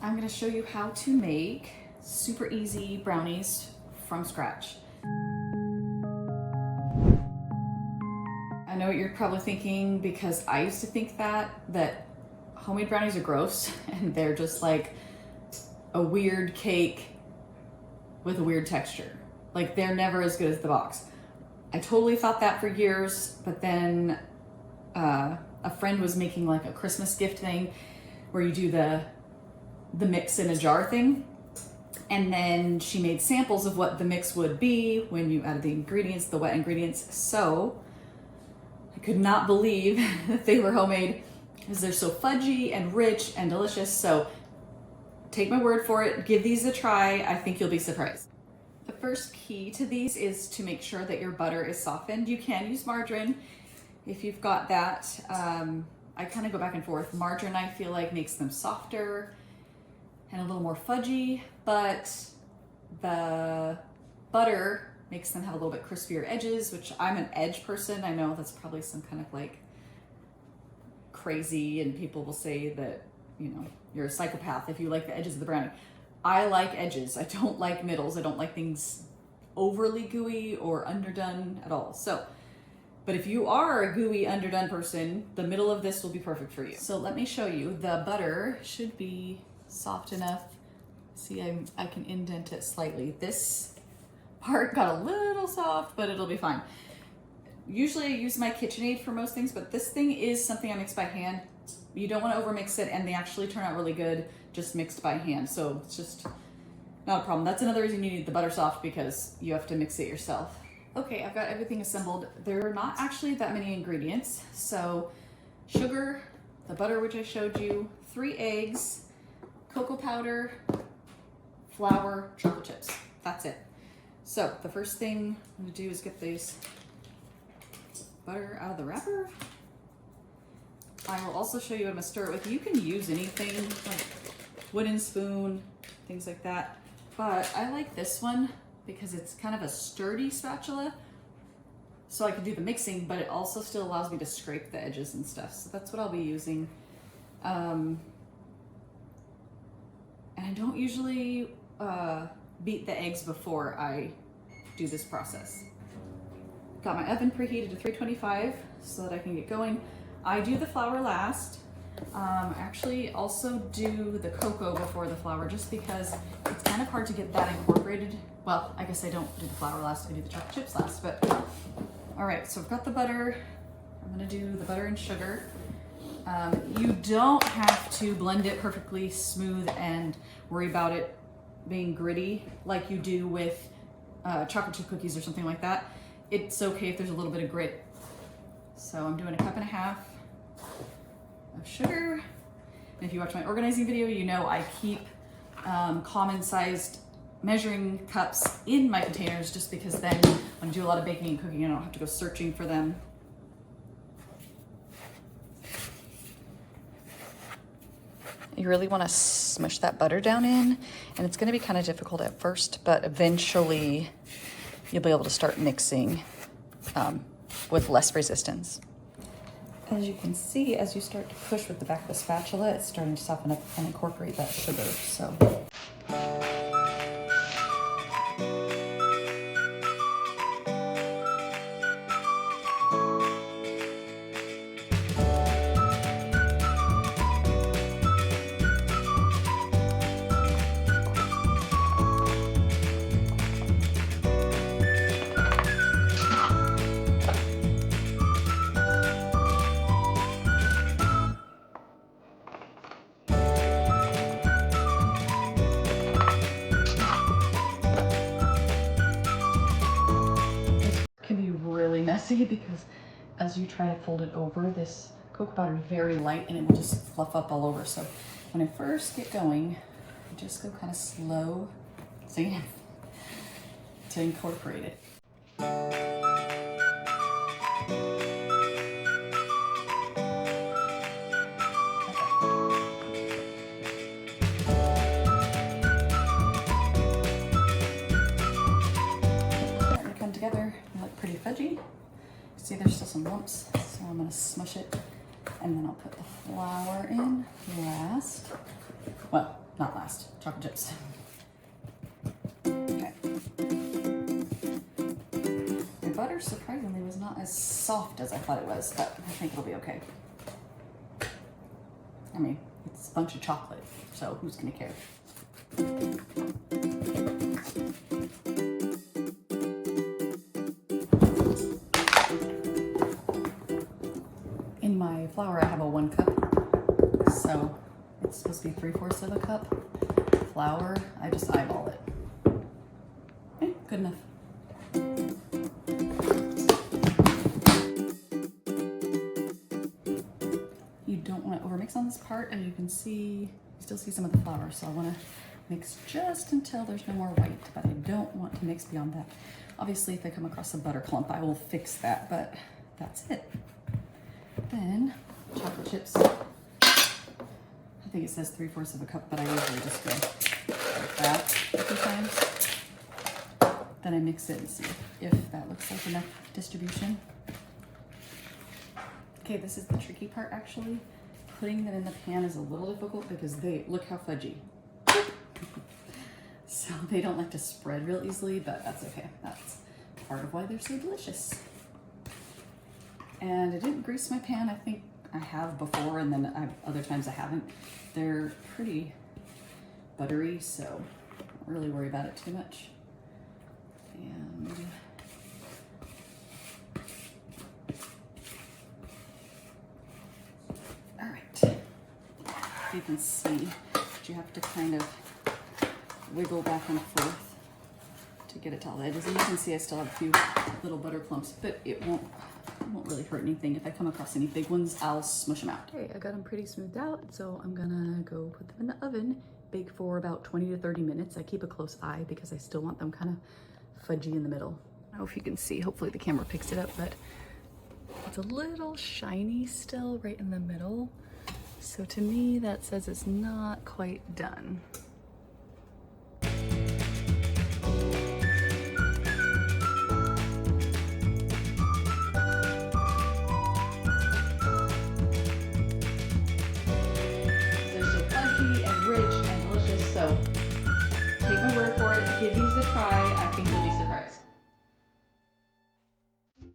I'm gonna show you how to make super easy brownies from scratch. I know what you're probably thinking, because I used to think that homemade brownies are gross and they're just like a weird cake with a weird texture. Like, they're never as good as the box. I totally thought that for years, but then a friend was making like a Christmas gift thing where you do the mix in a jar thing. And then she made samples of what the mix would be when you added the ingredients, the wet ingredients. So I could not believe that they were homemade, because they're so fudgy and rich and delicious. So take my word for it, give these a try. I think you'll be surprised. The first key to these is to make sure that your butter is softened. You can use margarine if you've got that. I kind of go back and forth. Margarine, I feel like, makes them softer and a little more fudgy, but the butter makes them have a little bit crispier edges, which I'm an edge person. I know that's probably some kind of like crazy, and people will say that, you know, you're a psychopath if you like the edges of the brownie. I like edges. I don't like middles. I don't like things overly gooey or underdone at all. So, but if you are a gooey, underdone person, the middle of this will be perfect for you. So let me show you. The butter should be soft enough. See, I can indent it slightly. This part got a little soft, but it'll be fine. Usually I use my KitchenAid for most things, but this thing is something I mix by hand. You don't want to overmix it, and they actually turn out really good just mixed by hand. So it's just not a problem. That's another reason you need the butter soft, because you have to mix it yourself. Okay, I've got everything assembled. There are not actually that many ingredients. So sugar, the butter, which I showed you, 3 eggs, cocoa powder, flour, chocolate chips. That's it. So the first thing I'm gonna do is get this butter out of the wrapper. I will also show you what I'm gonna stir it with. You can use anything, like wooden spoon, things like that. But I like this one because it's kind of a sturdy spatula. So I can do the mixing, but it also still allows me to scrape the edges and stuff. So that's what I'll be using. And I don't usually beat the eggs before I do this process. Got my oven preheated to 325 so that I can get going. I do the flour last. Actually also do the cocoa before the flour, just because it's kind of hard to get that incorporated. Well, I guess I don't do the flour last, I do the chocolate chips last, but all right, so I've got the butter. I'm gonna do the butter and sugar. You don't have to blend it perfectly smooth and worry about it being gritty like you do with chocolate chip cookies or something like that. It's okay if there's a little bit of grit. So I'm doing 1.5 cups of sugar. And if you watch my organizing video, you know I keep common sized measuring cups in my containers, just because then when I do a lot of baking and cooking, I don't have to go searching for them. You really want to smush that butter down in, and it's going to be kind of difficult at first, but eventually you'll be able to start mixing with less resistance. As you can see, as you start to push with the back of the spatula, it's starting to soften up and incorporate that sugar. So. Messy, because as you try to fold it over, this cocoa powder is very light and it will just fluff up all over. So when I first get going, I just go kind of slow, so you have to incorporate it. Starting to come together, they look pretty fudgy. See, there's still some lumps, so I'm gonna smush it, and then I'll put the flour in last. Well, not last, chocolate chips. Okay. The butter surprisingly was not as soft as I thought it was, but I think it'll be okay. I mean, it's a bunch of chocolate, so who's gonna care? In my flour, I have a 1 cup, so it's supposed to be 3/4 of a cup. Flour, I just eyeball it. Okay, good enough. You don't want to overmix on this part, as you can see, you still see some of the flour, so I want to mix just until there's no more white, but I don't want to mix beyond that. Obviously, if I come across a butter clump, I will fix that, but that's it. Then, chocolate chips. I think it says 3/4 of a cup, but I usually just go like that a few times. Then I mix it and see if that looks like enough distribution. Okay, this is the tricky part actually. Putting them in the pan is a little difficult because look how fudgy. So they don't like to spread real easily, but that's okay. That's part of why they're so delicious. And I didn't grease my pan. I think I have before, and then other times I haven't. They're pretty buttery, so I don't really worry about it too much. And all right, you can see that you have to kind of wiggle back and forth to get it to all the edges. And you can see I still have a few little butter clumps, but it won't really hurt anything. If I come across any big ones, I'll smush them out. Okay, I got them pretty smoothed out, so I'm gonna go put them in the oven, bake for about 20 to 30 minutes. I keep a close eye because I still want them kind of fudgy in the middle. I don't know if you can see, hopefully the camera picks it up, but it's a little shiny still right in the middle. So to me, that says it's not quite done. Rich and delicious, so take my word for it, give these a try. I think you'll be